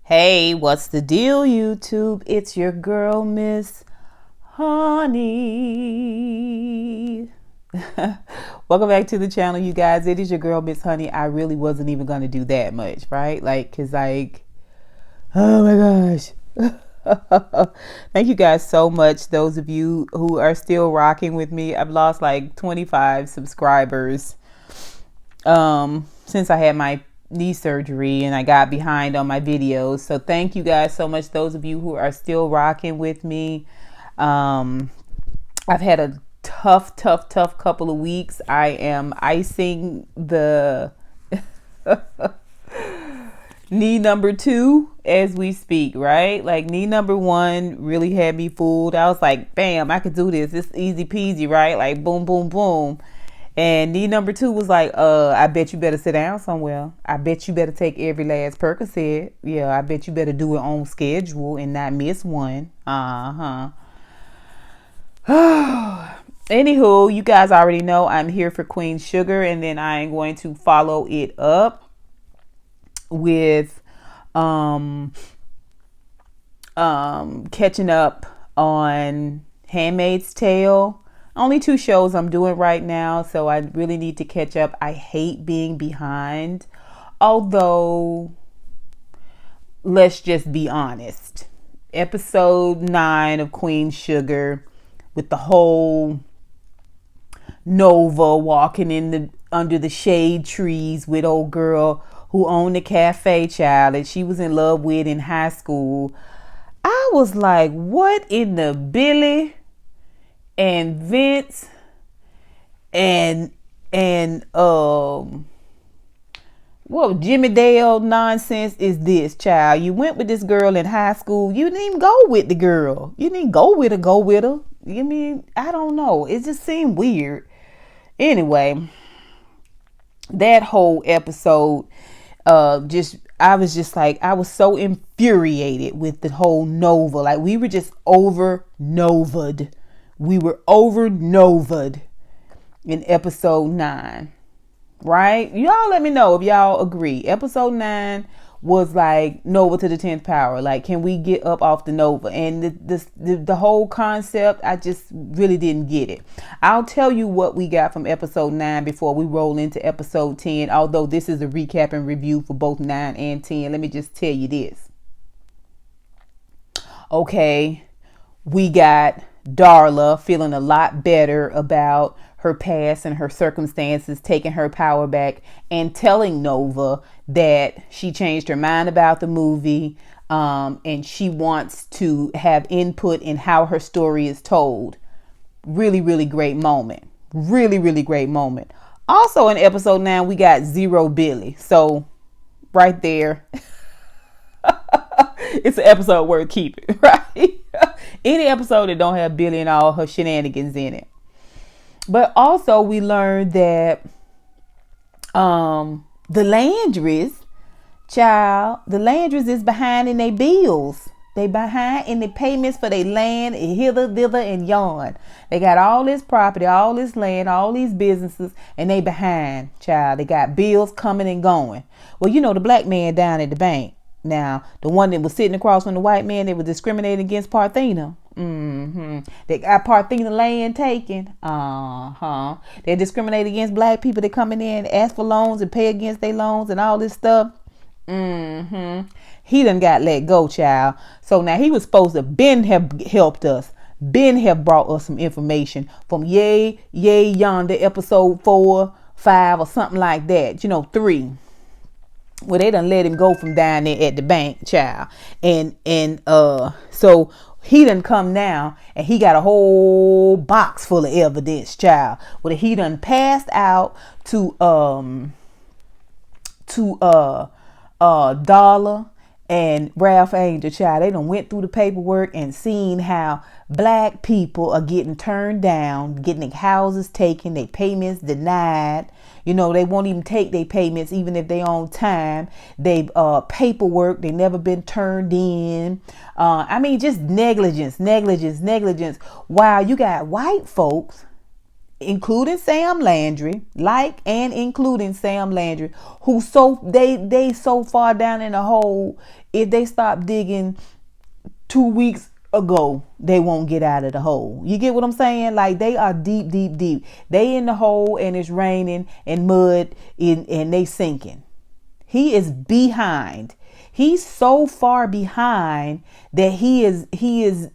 Hey, what's the deal, YouTube? It's your girl, Miss Honey. Welcome back to the channel, you guys. It is your girl, Miss Honey. I really wasn't even going to do that much, right? Oh my gosh. Thank you guys so much. Those of you who are still rocking with me. I've lost like 25 subscribers since I had my knee surgery and I got behind on my videos. So thank you guys so much. Those of you who are still rocking with me. I've had a tough couple of weeks. I am icing the knee number 2 as we speak, right? Like knee number 1 really had me fooled. I was like, bam, I could do this. It's easy peasy, right? Like boom, boom, boom. And knee number 2 was like, I bet you better sit down somewhere. I bet you better take every last Percocet. Yeah, I bet you better do it on schedule and not miss one. Anywho, you guys already know I'm here for Queen Sugar, and then I am going to follow it up with catching up on Handmaid's Tale. Only 2 shows I'm doing right now, so I really need to catch up. I hate being behind. Although, let's just be honest. Episode 9 of Queen Sugar, with the whole Nova walking under the shade trees with old girl who owned the cafe, child that she was in love with in high school. I was like, what in the Billy and Vince and what Jimmy Dale nonsense is this, child? You went with this girl in high school. You didn't even go with the girl. You didn't go with her. You mean, I don't know. It just seemed weird. Anyway, that whole episode, I was so infuriated with the whole Nova. Like, we were just over Nova'd. We were over Nova'd in episode 9, right? Y'all let me know if y'all agree. Episode 9 was like Nova to the 10th power. Like, can we get up off the Nova? And the whole concept, I just really didn't get it. I'll tell you what we got from episode 9 before we roll into episode 10. Although this is a recap and review for both 9 and 10. Let me just tell you this. Okay, we got Darla feeling a lot better about her past and her circumstances, taking her power back and telling Nova that she changed her mind about the movie, and she wants to have input in how her story is told. Really, really great moment. Really great moment. Also in episode 9, we got Zero Billy. So right there, it's an episode worth keeping, right? Any episode that don't have Billy and all her shenanigans in it. But also we learned that the Landrys, child, the Landrys is behind in their bills. They behind in the payments for their land, hither, thither, and yon. They got all this property, all this land, all these businesses, and they behind, child. They got bills coming and going. Well, you know, the black man down at the bank. Now, the one that was sitting across from the white man that was discriminating against Parthena. They got Parthena land taken. They discriminate against black people that coming in, ask for loans and pay against their loans and all this stuff. He done got let go, child. So now he was supposed to Ben have helped us. Ben have brought us some information from yay yonder episode 4, 5 or something like that. 3. Well, they done let him go from down there at the bank, child. And so he done come now and he got a whole box full of evidence, child. Well, he done passed out to Darla and Ralph Angel, child. They done went through the paperwork and seen how black people are getting turned down, getting their houses taken, their payments denied. They won't even take their payments even if they on time. They paperwork, they never been turned in. Just negligence. Wow, you got white folks including Sam Landry, including Sam Landry, who so they so far down in the hole, if they stop digging 2 weeks ago, they won't get out of the hole. You get what I'm saying? Like, they are deep, deep, deep. They in the hole and it's raining and mud and they sinking. He is behind. He's so far behind that he is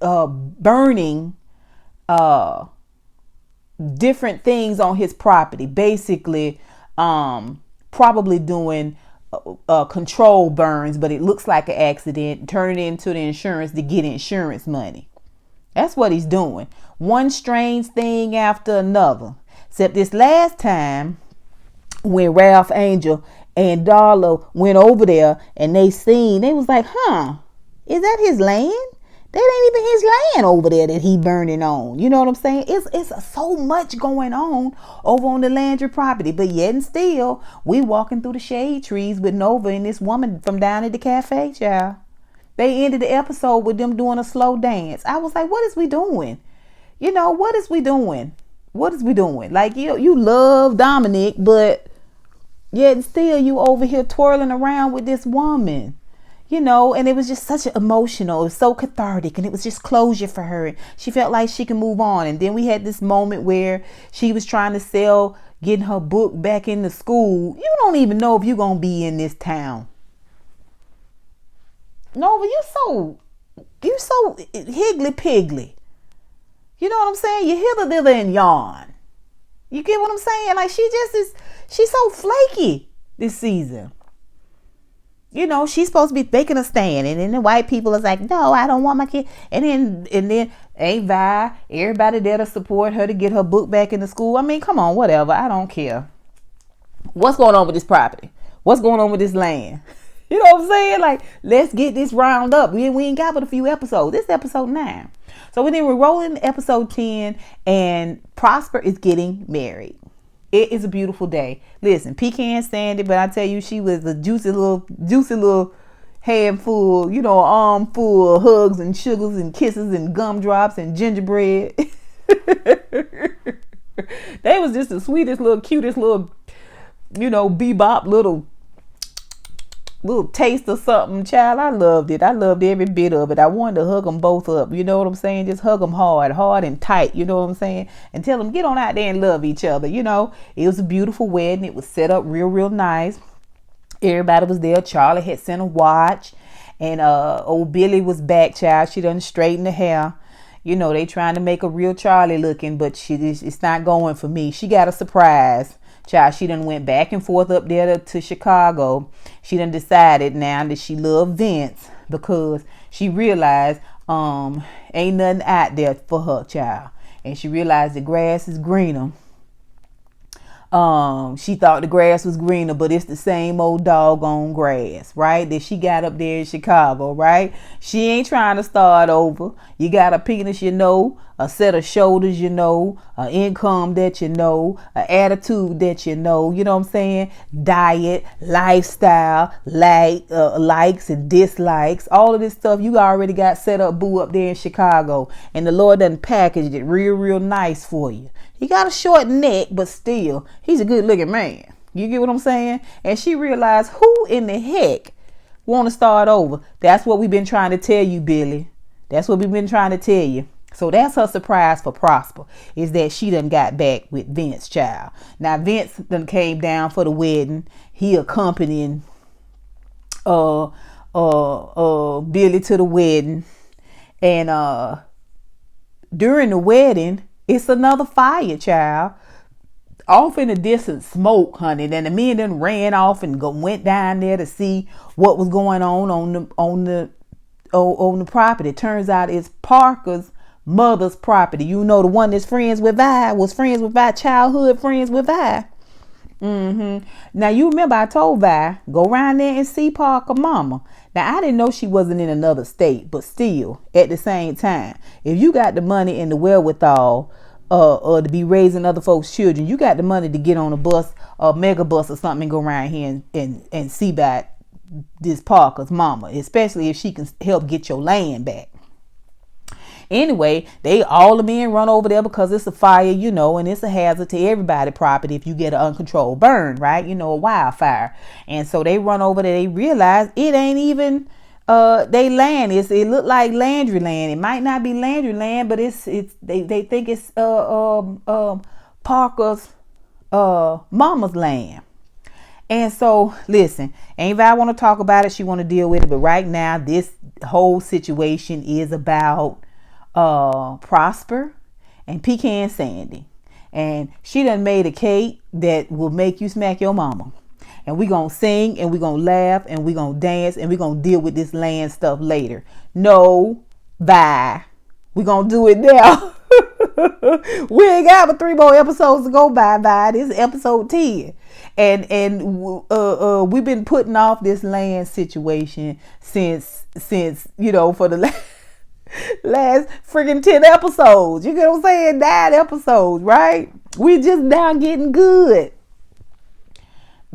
burning different things on his property. Basically, probably doing control burns, but it looks like an accident. Turn it into the insurance to get insurance money. That's what he's doing. One strange thing after another. Except this last time, when Ralph Angel and Darla went over there and they was like, is that his land? That ain't even his land over there that he burning on. You know what I'm saying? It's so much going on over on the Landry property. But yet and still, we walking through the shade trees with Nova and this woman from down at the cafe, child. They ended the episode with them doing a slow dance. I was like, what is we doing? What is we doing? What is we doing? Like, you love Dominic, but yet and still you over here twirling around with this woman. And it was just such an emotional, it was so cathartic, and it was just closure for her. And she felt like she can move on. And then we had this moment where she was trying to sell, getting her book back into school. You don't even know if you're going to be in this town. Nova, you're so higgly-piggly. You know what I'm saying? You hither-thither and yawn. You get what I'm saying? Like, she's so flaky this season. She's supposed to be making a stand, and then the white people is like, no, I don't want my kid. And then ain't Vi, everybody there to support her to get her book back into school. I mean, come on, whatever. I don't care. What's going on with this property? What's going on with this land? You know what I'm saying? Like, let's get this round up. We ain't got but a few episodes. This is episode 9. So then we're rolling to episode 10, and Prosper is getting married. It is a beautiful day. Listen, Pecan Sandy, but I tell you, she was a juicy little handful, armful of hugs and sugars and kisses and gumdrops and gingerbread. They was just the sweetest little, cutest little, bebop little taste of something, child. I loved it. I loved every bit of it. I wanted to hug them both up. You know what I'm saying? Just hug them hard and tight. You know what I'm saying? And tell them, get on out there and love each other. It was a beautiful wedding. It was set up real, real nice. Everybody was there. Charlie had sent a watch, and old Billy was back, child. She done straightened the hair. They trying to make a real Charlie looking, but it's not going for me. She got a surprise. Child, she done went back and forth up there to Chicago. She done decided now that she loved Vince because she realized ain't nothing out there for her, child. And she realized the grass is greener. She thought the grass was greener, but it's the same old doggone grass, right? That she got up there in Chicago, right? She ain't trying to start over. You got a penis, a set of shoulders, an income that an attitude that you know what I'm saying? Diet, lifestyle, likes and dislikes, all of this stuff you already got set up, boo, up there in Chicago. And the Lord done packaged it real, real nice for you. He got a short neck, but still, he's a good looking man. You get what I'm saying? And she realized, who in the heck want to start over? That's what we've been trying to tell you, Billy. That's what we've been trying to tell you. So that's her surprise for Prosper, is that she done got back with Vince, child. Now, Vince done came down for the wedding. He accompanying Billy to the wedding. And during the wedding, it's another fire, child. Off in the distance, smoke, honey. Then the men done ran off and went down there to see what was going on the property. Turns out it's Parker's mother's property. The one that's friends with Vi, childhood friends with Vi. Now, you remember I told Vi, go around there and see Parker mama. Now, I didn't know she wasn't in another state, but still, at the same time, if you got the money and the wherewithal to be raising other folks' children, you got the money to get on a bus, a mega bus or something, and go around here and see about this Parker's mama, especially if she can help get your land back. Anyway, they all the men run over there because it's a fire, and it's a hazard to everybody property if you get an uncontrolled burn, right? A wildfire. And so they run over there. They realize it ain't even they land. It look like Landry land. It might not be Landry land, but they think it's Parker's mama's land. And so, listen, Ava want to talk about it. She want to deal with it. But right now, this whole situation is about Prosper and Pecan Sandy. And she done made a cake that will make you smack your mama. And we going to sing and we going to laugh and we going to dance and we going to deal with this land stuff later. No, bye. We going to do it now. We ain't got but 3 more episodes to go by. This is episode 10. And we've been putting off this land situation since for the last freaking 10 episodes. You get what I'm saying? 9 episodes, right? We just now getting good.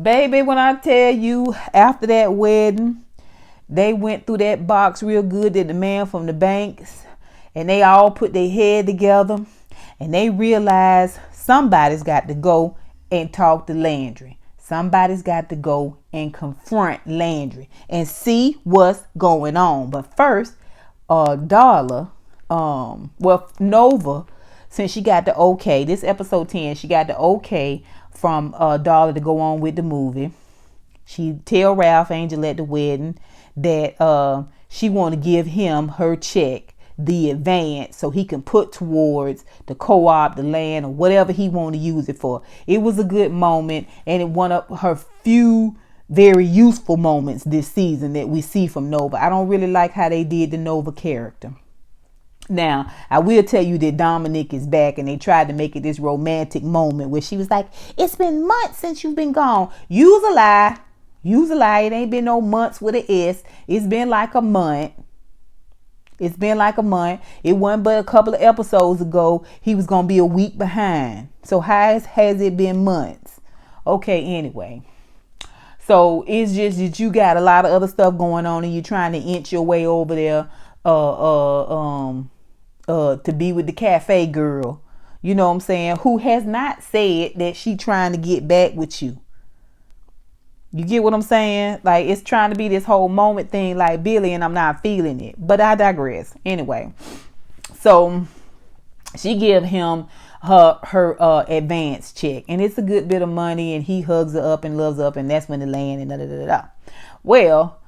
Baby, when I tell you, after that wedding, they went through that box real good, did the man from the banks, and they all put their head together, and they realized somebody's got to go and talk to Landry. Somebody's got to go and confront Landry and see what's going on. But first, Nova, since she got the okay, this episode 10, she got the okay from Darla to go on with the movie. She tell Ralph Angel at the wedding that she want to give him her check, the advance, so he can put towards the co-op, the land, or whatever he want to use it for. It was a good moment, and it one of her few very useful moments this season that we see from Nova. I don't really like how they did the Nova character. Now, I will tell you that Dominic is back, and they tried to make it this romantic moment where she was like, it's been months since you've been gone. Use a lie. It ain't been no months with an S. It's been like a month. It wasn't but a couple of episodes ago he was going to be a week behind. So how has it been months? Okay, anyway. So it's just that you got a lot of other stuff going on and you're trying to inch your way over there to be with the cafe girl, you know what I'm saying, who has not said that she trying to get back with you. You get what I'm saying? Like, it's trying to be this whole moment thing like Billy, and I'm not feeling it. But I digress. Anyway, so she give him her advance check, and it's a good bit of money, and he hugs her up and loves her up, and that's when the land and da. Well,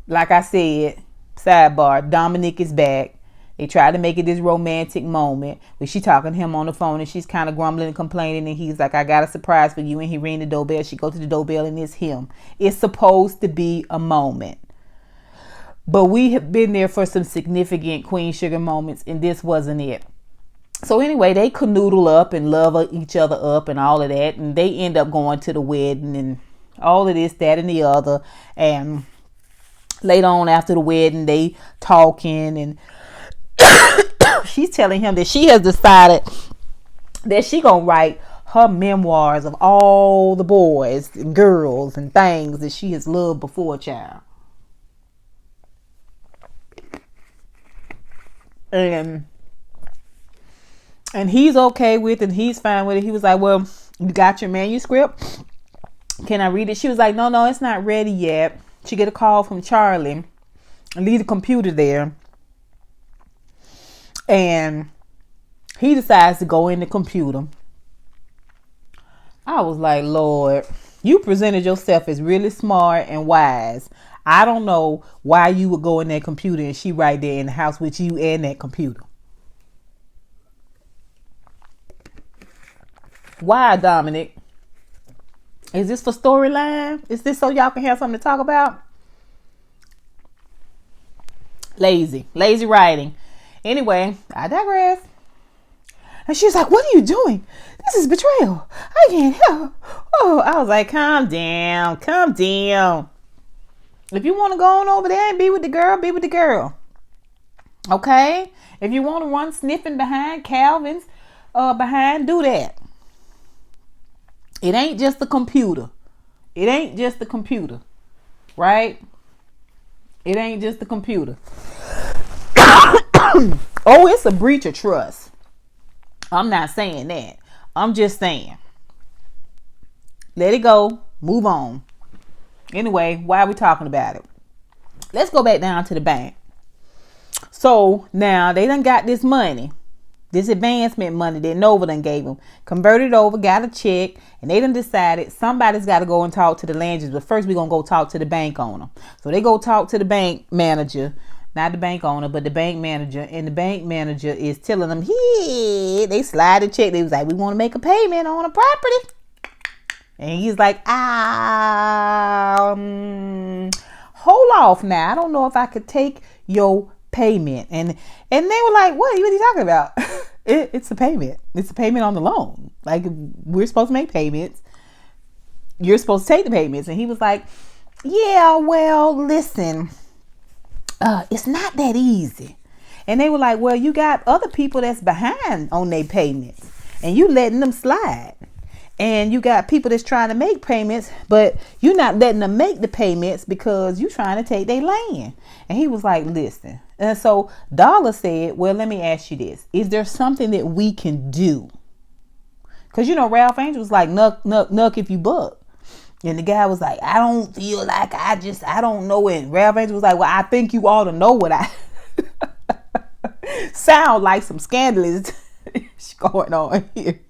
like I said, sidebar, Dominic is back. They tried to make it this romantic moment where she talking to him on the phone and she's kind of grumbling and complaining, and he's like, I got a surprise for you, and he ring the doorbell. She go to the doorbell and it's him. It's supposed to be a moment. But we have been there for some significant Queen Sugar moments, and this wasn't it. So anyway, they canoodle up and love each other up and all of that, and they end up going to the wedding and all of this, that, and the other. And later on after the wedding, they talking, and she's telling him that she has decided that she gonna write her memoirs of all the boys and girls and things that she has loved before, child. And he's okay with it, and he's fine with it. He was like, well, you got your manuscript? Can I read it? She was like, no, it's not ready yet. She get a call from Charlie and leave the computer there. And he decides to go in the computer. I was like, Lord, you presented yourself as really smart and wise. I don't know why you would go in that computer and she right there in the house with you and that computer. Why, Dominic? Is this for storyline? Is this so y'all can have something to talk about? Lazy writing. Anyway, I digress. And she's like, what are you doing? This is betrayal. I can't help. Oh, I was like, calm down. If you want to go on over there and be with the girl, Okay? If you want to run sniffing behind Calvin's behind, do that. It ain't just the computer. Right? It ain't just the computer. Oh, it's a breach of trust. I'm not saying that. I'm just saying, let it go. Move on. Anyway, why are we talking about it? Let's go back down to the bank. So now they done got this money, this advancement money that Nova done gave them, converted over, got a check, and they done decided somebody's got to go and talk to the Landrys. But first, we're going to go talk to the bank owner. So they go talk to the bank manager, not the bank owner, but the bank manager. And the bank manager is telling them, they slide the check. They was like, we want to make a payment on a property. And he's like, hold off now. I don't know if I could take your payment. And they were like, what are you talking about? It's a payment. It's a payment on the loan. Like, we're supposed to make payments. You're supposed to take the payments. And he was like, yeah, well, listen, it's not that easy. And they were like, well, you got other people that's behind on their payments and you letting them slide. And you got people that's trying to make payments, but you're not letting them make the payments because you're trying to take their land. And he was like, listen. And so Darla said, well, let me ask you this. Is there something that we can do? Because, Ralph Angel was like, nuck if you buck. And the guy was like, I don't feel like I don't know it. And Ralph Angel was like, well, I think you ought to know what I sound like some scandalous going on here.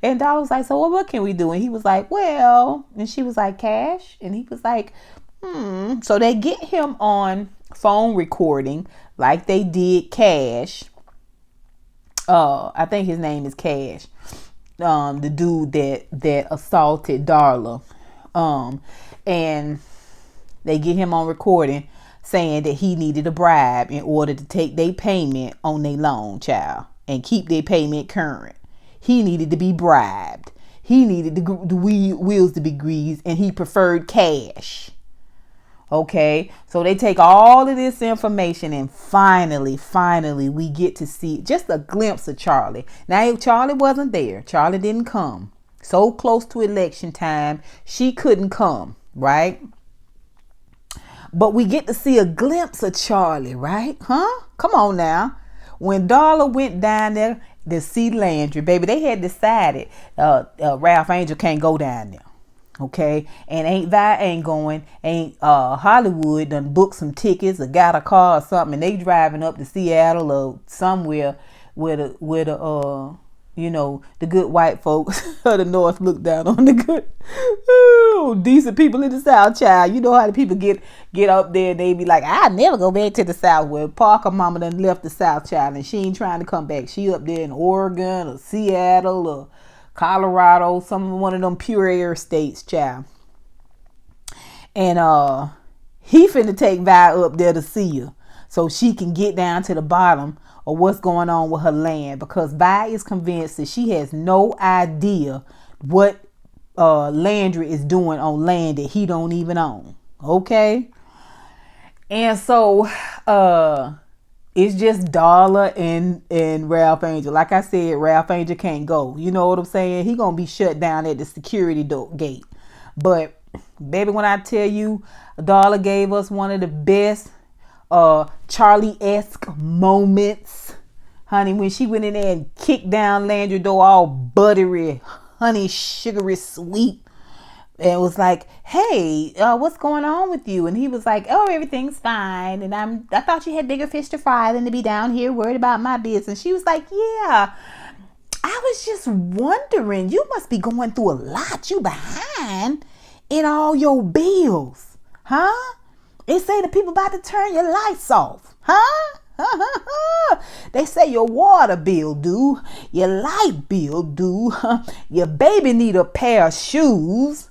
And Darla was like, so what can we do? And he was like, well, and she was like, cash. And he was like, So they get him on phone recording like they did Cash. I think his name is Cash. The dude that assaulted Darla. And they get him on recording saying that he needed a bribe in order to take their payment on their loan, child, and keep their payment current. He needed to be bribed. He needed the wheels to be greased, and he preferred cash. Okay, so they take all of this information, and finally, we get to see just a glimpse of Charlie. Now, Charlie wasn't there. Charlie didn't come. So close to election time, she couldn't come, right? But we get to see a glimpse of Charlie, right? Huh? Come on now. When Darla went down there to see Landry, baby, they had decided Ralph Angel can't go down there. Okay, and Aunt Vi ain't going. Hollywood done booked some tickets or got a car or something, and they driving up to Seattle or somewhere where the good white folks of the North look down on the good, decent people in the South, child. You know how the people get up there and they be like, I never go back to the South. Well, Parker mama done left the South, child, and she ain't trying to come back. She up there in Oregon or Seattle or Colorado, one of them pure air states, child. And he finna take Vi up there to see her so she can get down to the bottom of what's going on with her land, because Vi is convinced that she has no idea what Landry is doing on land that he don't even own. Okay, and so it's just Darla and Ralph Angel. Like I said, Ralph Angel can't go. You know what I'm saying? He gonna be shut down at the security gate. But baby, when I tell you, Darla gave us one of the best Charlie-esque moments, honey, when she went in there and kicked down Landry door all buttery, honey, sugary sweet, and was like, hey, what's going on with you? And he was like, oh, everything's fine, and I thought you had bigger fish to fry than to be down here worried about my business. She was like, yeah, I was just wondering, you must be going through a lot. You behind in all your bills, huh? They say the people about to turn your lights off, huh? They say your water bill due, your light bill due, your baby need a pair of shoes.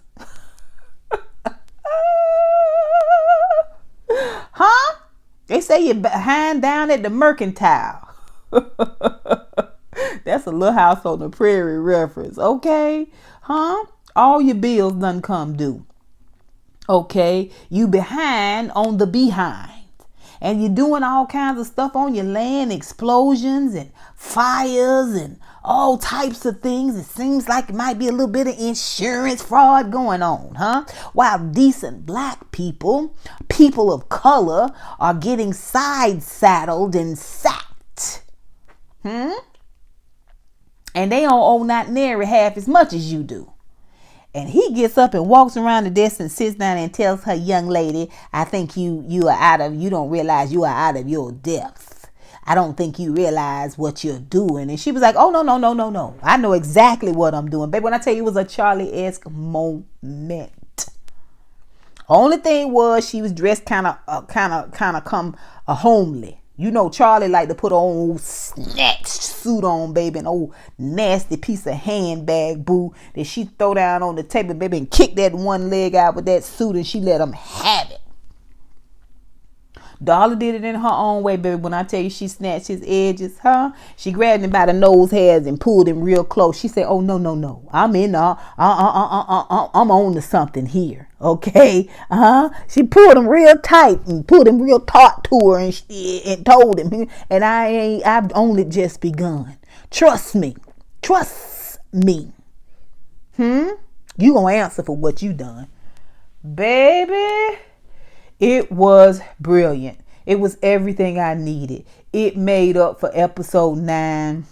Huh? They say you're behind down at the Mercantile. That's a Little House on the Prairie reference, okay? Huh? All your bills done come due. Okay, you behind on the behind, and you're doing all kinds of stuff on your land, explosions and fires and all types of things. It seems like it might be a little bit of insurance fraud going on, huh? While decent black people of color, are getting side saddled and sacked And they don't owe not nearly half as much as you do. And he gets up and walks around the desk and sits down and tells her, young lady, I think you don't realize you are out of your depth. I don't think you realize what you're doing. And she was like, oh, no. I know exactly what I'm doing. Baby, when I tell you, it was a Charlie-esque moment. Only thing was she was dressed kind of homely. You know, Charlie like to put an old snatched suit on, baby, an old nasty piece of handbag, boo, that she throw down on the table, baby, and kick that one leg out with that suit, and she let him have it. Darla did it in her own way, baby. When I tell you she snatched his edges, she grabbed him by the nose hairs and pulled him real close. She said, oh, no. I'm in I'm on to something here. Okay. She pulled him real tight and pulled him real taut to her and told him, and I've only just begun. Trust me. You gonna answer for what you done. Baby. It was brilliant. It was everything I needed. It made up for episode 9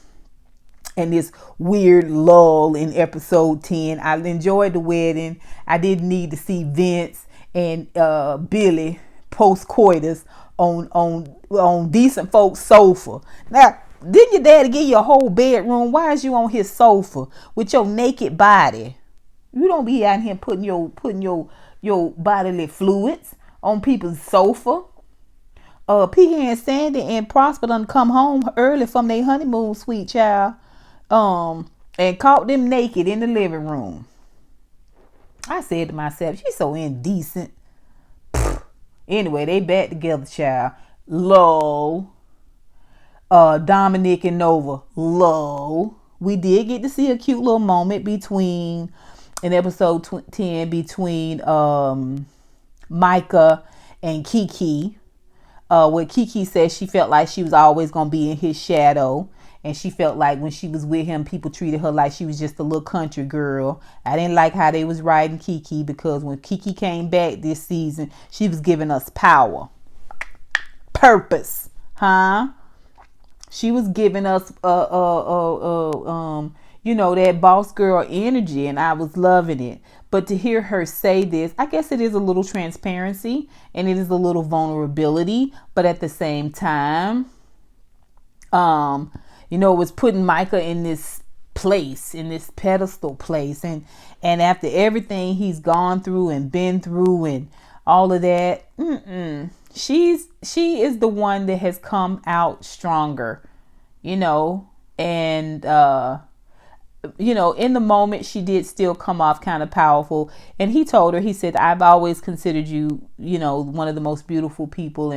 and this weird lull in episode 10. I enjoyed the wedding. I didn't need to see Vince and Billy post-coitus on decent folks' sofa. Now, didn't your daddy give you a whole bedroom? Why is you on his sofa with your naked body? You don't be out here putting your bodily fluids on people's sofa. Pecan Sandy and Prosper done come home early from their honeymoon, sweet child, and caught them naked in the living room. I said to myself, she's so indecent. Anyway, they back together, child. Low. Dominic and Nova. Low. We did get to see a cute little moment in episode 10 between Micah and Kiki, where Kiki says she felt like she was always going to be in his shadow, and she felt like when she was with him, people treated her like she was just a little country girl. I didn't like how they was riding Kiki, because when Kiki came back this season, she was giving us power, purpose, she was giving us that boss girl energy, and I was loving it. But to hear her say this, I guess it is a little transparency and it is a little vulnerability. But at the same time, it was putting Micah in this place, in this pedestal place. And after everything he's gone through and been through and all of that, she is the one that has come out stronger, and in the moment, she did still come off kind of powerful. And he told her, he said, I've always considered you, one of the most beautiful people,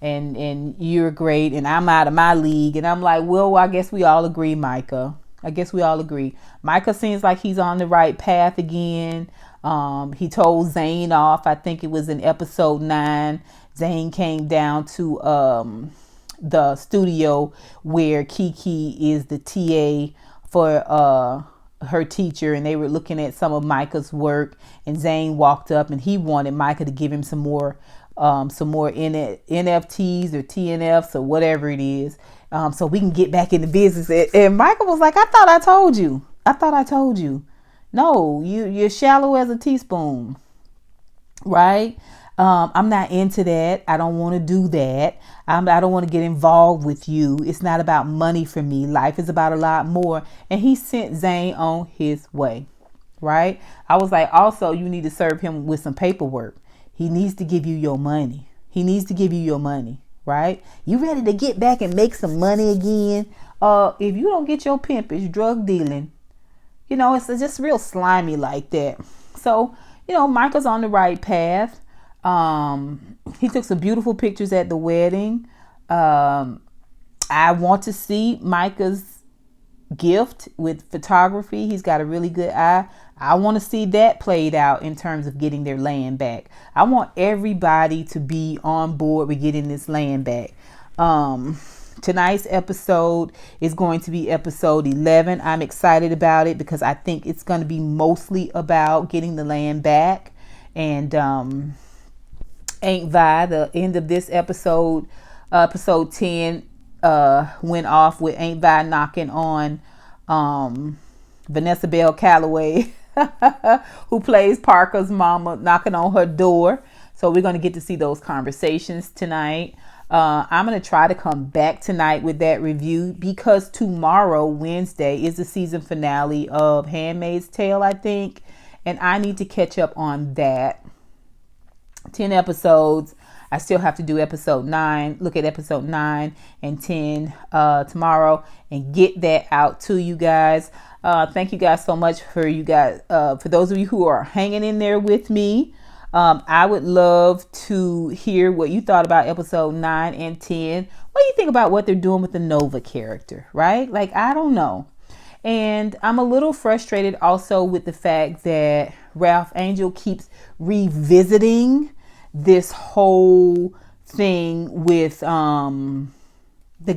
and you're great, and I'm out of my league. And I'm like, well, I guess we all agree, Micah. Micah seems like he's on the right path again. He told Zane off. I think it was in episode 9. Zane came down to the studio where Kiki is the TA for her teacher, and they were looking at some of Micah's work, and Zane walked up and he wanted Micah to give him some more NFTs or TNFs or whatever it is, so we can get back into business. And Micah was like, I thought I told you. No, you're shallow as a teaspoon, right? I'm not into that. I don't want to do that. I don't want to get involved with you. It's not about money for me. Life is about a lot more. And he sent Zane on his way, right? I was like, also, you need to serve him with some paperwork. He needs to give you your money. Right? You ready to get back and make some money again? If you don't get your pimpage, drug dealing, it's just real slimy like that. So, Micah's on the right path. He took some beautiful pictures at the wedding. I want to see Micah's gift with photography. He's got a really good eye. I want to see that played out in terms of getting their land back. I want everybody to be on board with getting this land back. Tonight's episode is going to be episode 11. I'm excited about it because I think it's going to be mostly about getting the land back. And Ain't Vi, the end of this episode 10, went off with Ain't Vi knocking on Vanessa Bell Calloway, who plays Parker's mama, knocking on her door. So we're going to get to see those conversations tonight. I'm going to try to come back tonight with that review because tomorrow, Wednesday, is the season finale of Handmaid's Tale, I think. And I need to catch up on that. 10 episodes. I still have to do episode 9. Look at episode 9 and 10 tomorrow and get that out to you guys. Thank you guys so much for those of you who are hanging in there with me. I would love to hear what you thought about episode 9 and 10. What do you think about what they're doing with the Nova character, right? Like, I don't know. And I'm a little frustrated also with the fact that Ralph Angel keeps revisiting this whole thing with the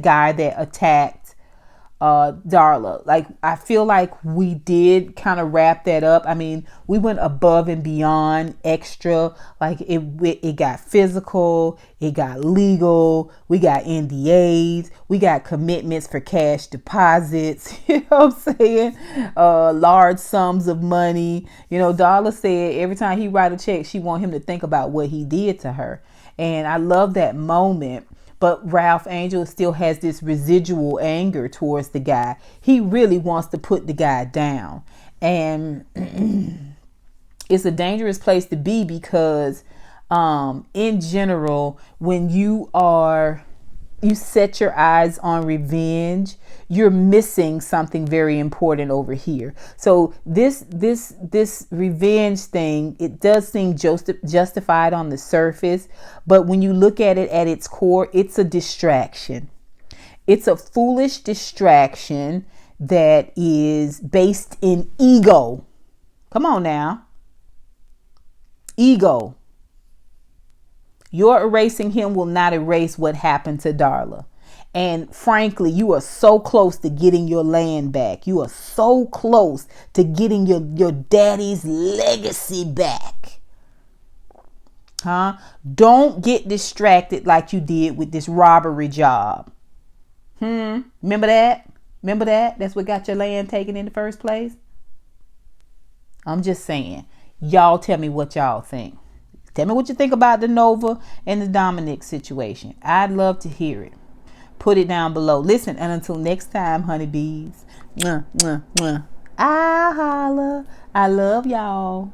guy that attacked Darla. Like, I feel like we did kind of wrap that up. I mean, we went above and beyond extra. Like, it got physical, it got legal, we got NDAs, we got commitments for cash deposits, you know what I'm saying? Large sums of money. You know, Darla said every time he write a check, she want him to think about what he did to her. And I love that moment. But Ralph Angel still has this residual anger towards the guy. He really wants to put the guy down. And it's a dangerous place to be because in general, when you set your eyes on revenge, you're missing something very important over here. So this revenge thing, it does seem justified on the surface, but when you look at it at its core, it's a distraction. It's a foolish distraction that is based in ego. Come on now. Ego. Your erasing him will not erase what happened to Darla. And frankly, you are so close to getting your land back. You are so close to getting your daddy's legacy back. Huh? Don't get distracted like you did with this robbery job. Remember that? Remember that? That's what got your land taken in the first place? I'm just saying. Y'all tell me what y'all think. Tell me what you think about the Nova and the Dominic situation. I'd love to hear it. Put it down below. Listen, and until next time, honeybees. I holla. I love y'all.